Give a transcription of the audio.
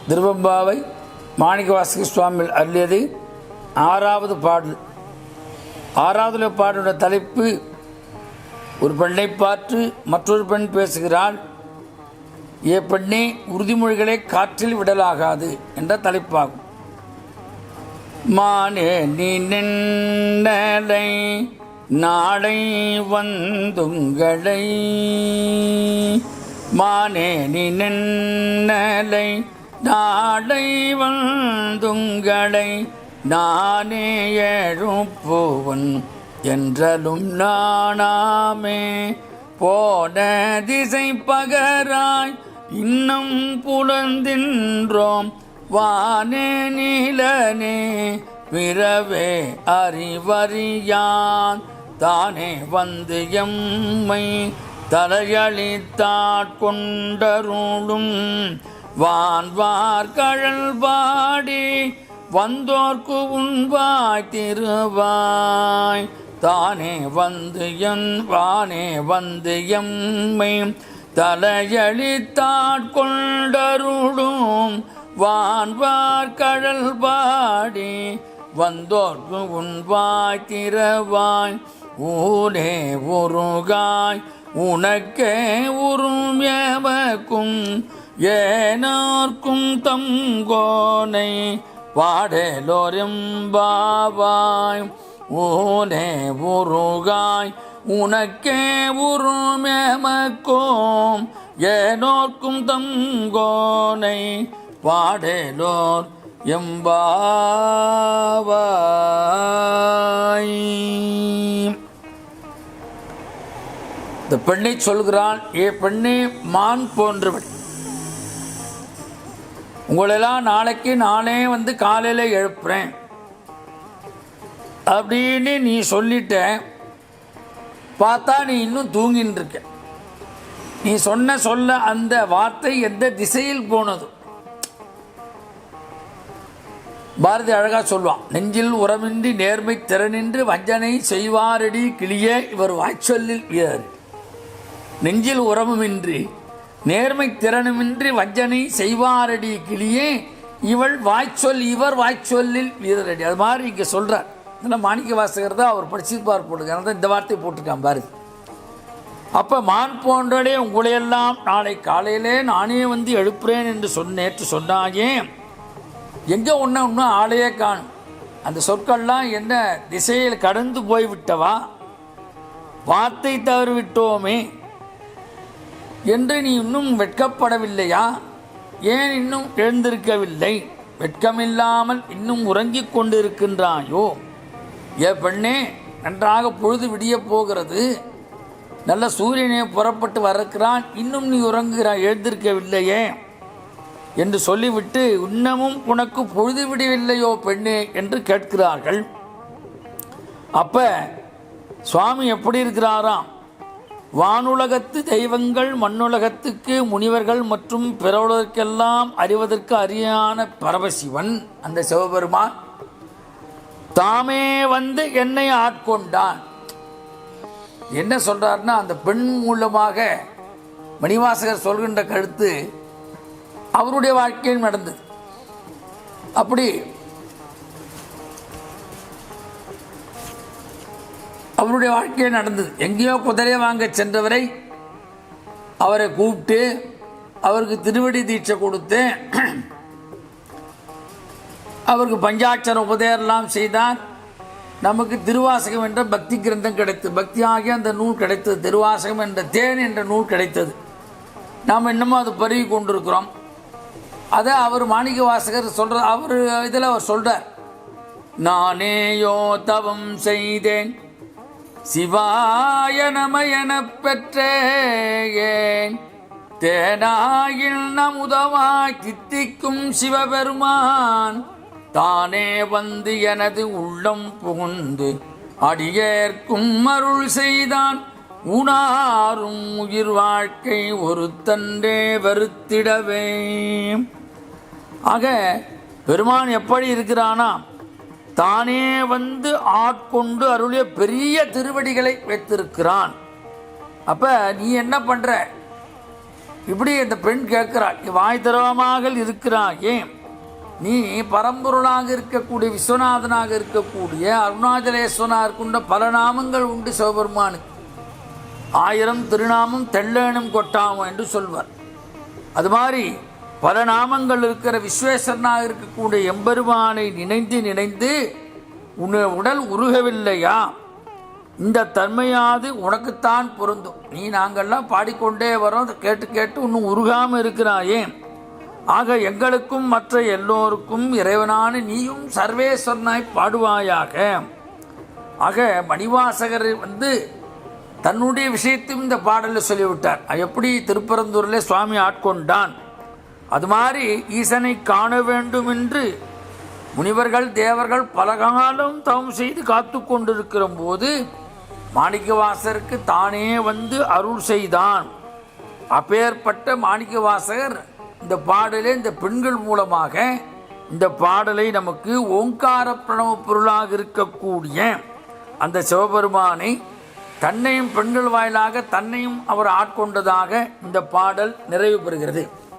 திருவம்பாவை மாணிக்கவாசக சுவாமி அருளியது 6வது பாடல். 6வது பாடலுடைய தலைப்பு, ஒரு பெண்ணை பார்த்து மற்றொரு பெண் பேசுகிறாள், ஏ பெண்ணே உறுதிமொழிகளை காற்றில் விடலாகாது என்ற தலைப்பாகும். மானே நீ நின்னலை நாளை வந்துங்களை, மானே நீ நின்னலை நாளை வந்துங்களை, நானே எழுப்புவன் என்றலும் நானாமே, போன திசை பகராய் இன்னும் புலந்தின்றோம், வானே நீலனே பிறவே அறிவறியான், தானே வந்து எம்மை தலையளித்தாட்கொண்டருளும், வான்வார் கழல் பாடி வந்தோர்க்கு உண்பாய் திருவாய், தானே வந்து வானே வந்து எம்மை தலையளித்தாட்கொண்டருளும், வான்வார் கழல் பாடி வந்தோர்க்கு உண்பாய் திறவாய், ஊரே உருகாய் உனக்கே உறும் எமக்கும் ஏனார்க்கும் தங்கோனை, பாடலோரெம்பாவாய் ஊனே உருகாய் உனக்கே உறும் எமக்கும் ஏனோர்க்கும் தங்கோனை, பாடலோர் எம்பாவாய். இந்த பெண்ணை சொல்கிறான், ஏ பெண்ணே மான் போன்றவள், உங்களெல்லாம் நாளைக்கு நானே வந்து காலையில் எழுப்புறேன் அப்படின்னு நீ சொல்லிட்ட. பார்த்தா நீ இன்னும் தூங்கின்னு இருக்க. நீ சொல்ல அந்த வார்த்தை எந்த திசையில் போனது? பாரதி அழகா சொல்வான், நெஞ்சில் உரமின்றி நேர்மை திறனின்றி வஞ்சனை செய்வாரடி கிளியே இவர் வாய்ச்சொல்லில் வீரர். நெஞ்சில் உரமுமின்றி நேர்மை திறனுமின்றி வஞ்சனை செய்வாரடி கிளியே இவர் வாய்ச்சொல்லில் வீரரடி. அது மாதிரி இங்கே சொல்கிறார். இதெல்லாம் மாணிக்கவாசகர் தான் அவர் படிச்சிருப்பார் போட்டுருக்காங்க, இந்த வார்த்தை போட்டிருக்கான் பாரதி. அப்போ மான் போன்றே உங்களையெல்லாம் நாளை காலையிலே நானே வந்து எழுப்புறேன் என்று நேற்று சொன்னாயே, எங்கே இன்னும் ஆளையே காணும். அந்த சொற்கள்லாம் என்ன திசையில் கடந்து போய்விட்டவா, வார்த்தை தவறு விட்டோமே என்று நீ இன்னும் வெட்கப்படவில்லையா? ஏன் இன்னும் எழுந்திருக்கவில்லை? வெட்கமில்லாமல் இன்னும் உறங்கிக் கொண்டிருக்கின்றாயோ? ஏ பெண்ணே, நன்றாக பொழுது விடிய போகிறது, நல்ல சூரியனே புறப்பட்டு வரக்கிறான், இன்னும் நீ உறங்குகிறாய், எழுந்திருக்கவில்லையே என்று சொல்லிவிட்டு, இன்னமும் உனக்கு பொழுது விடவில்லையோ பெண்ணே என்று கேட்கிறார்கள். அப்ப சுவாமி எப்படி இருக்கிறாராம்? வானுலகத்து தெய்வங்கள் மண்ணுலகத்துக்கு முனிவர்கள் மற்றும் பிறவுலகெல்லாம் அறிவதற்கு அரியான பரமசிவன் அந்த சிவபெருமான் தாமே வந்து என்னை ஆட்கொண்டான். என்ன சொல்றாருன்னா, அந்த பெண் மூலமாக மணிவாசகர் சொல்கின்ற கருத்து அவருடைய வாழ்க்கையில் நடந்தது. அப்படி அவருடைய வாழ்க்கையில் நடந்தது. எங்கேயோ குதிரை வாங்க சென்றவரை அவரை கூப்பிட்டு அவருக்கு திருவடி தீட்சை கொடுத்து அவருக்கு பஞ்சாட்சர உபதேசம்லாம் செய்தார். நமக்கு திருவாசகம் என்ற பக்தி கிரந்தம் கிடைத்தது, பக்தி ஆகிய அந்த நூல் கிடைத்தது, திருவாசகம் என்ற தேன் என்ற நூல் கிடைத்தது. நாம் இன்னமும் அது பருகி கொண்டிருக்கிறோம். அதை அவர் மாணிக்கவாசகர் சொல்ற, அவர் இதில் அவர் சொல்றார், நானேயோ தவம் செய்தேன் சிவாய நம எனப் பெற்றேன், தேனாயில் நமுதமாய் தித்திக்கும் சிவபெருமான் தானே வந்து எனது உள்ளம் புகுந்து அடியேற்கும் அருள் செய்தான், உணாரும் உயிர் வாழ்க்கை ஒரு தன்றே வருத்திடவே. ஆக பெருமான் எப்படி இருக்கிறானா, தானே வந்து ஆட்கொண்டு அருளிய பெரிய திருவடிகளை வைத்திருக்கிறான். அப்போ நீ என்ன பண்ணுற? இப்படி இந்த பெண் கேட்கிறாள், நீ வாய் திறவமாக இருக்கிறாயே, நீ பரம்பொருளாக இருக்கக்கூடிய விஸ்வநாதனாக இருக்கக்கூடிய அருணாச்சலேஸ்வரனாக இருக்கின்ற பல நாமங்கள் உண்டு சிவபெருமானுக்கு. 1000 திருநாமம் தெள்ளேனும் கொட்டாமம் என்று சொல்வார். அது மாதிரி பல நாமங்கள் இருக்கிற விஸ்வேஸ்வரனாக இருக்கக்கூடிய எம்பெருமானை நினைந்து நினைந்து உடல் உருகவில்லையா? இந்த தன்மையாது உனக்குத்தான் பொருந்தும். நீ நாங்கள்லாம் பாடிக்கொண்டே வரோம், கேட்டு கேட்டு இன்னும் உருகாமல் இருக்கிறாயே. ஆக எங்களுக்கும் மற்ற எல்லோருக்கும் இறைவனான நீயும் சர்வேஸ்வரனாய் பாடுவாயாக. ஆக மணிவாசகர் தன்னுடைய விஷயத்தையும் இந்த பாடலில் சொல்லிவிட்டார். எப்படி திருப்பரந்தூரில் சுவாமி ஆட்கொண்டான், அது மாதிரி ஈசனை காண வேண்டும் என்று முனிவர்கள் தேவர்கள் பல காலம் தவம் செய்து காத்து கொண்டிருக்கிற போது மாணிக்கவாசகருக்கு தானே அருள் செய்தான். அப்பேற்பட்ட மாணிக்கவாசகர் இந்த பாடலை இந்த பெண்கள் மூலமாக இந்த பாடலை நமக்கு ஓங்கார பிரணவ பொருளாக இருக்கக்கூடிய அந்த சிவபெருமானை தன்னையும் பெண்கள் வாயிலாக தன்னையும் அவர் ஆட்கொண்டதாக இந்த பாடல் நிறைவு பெறுகிறது.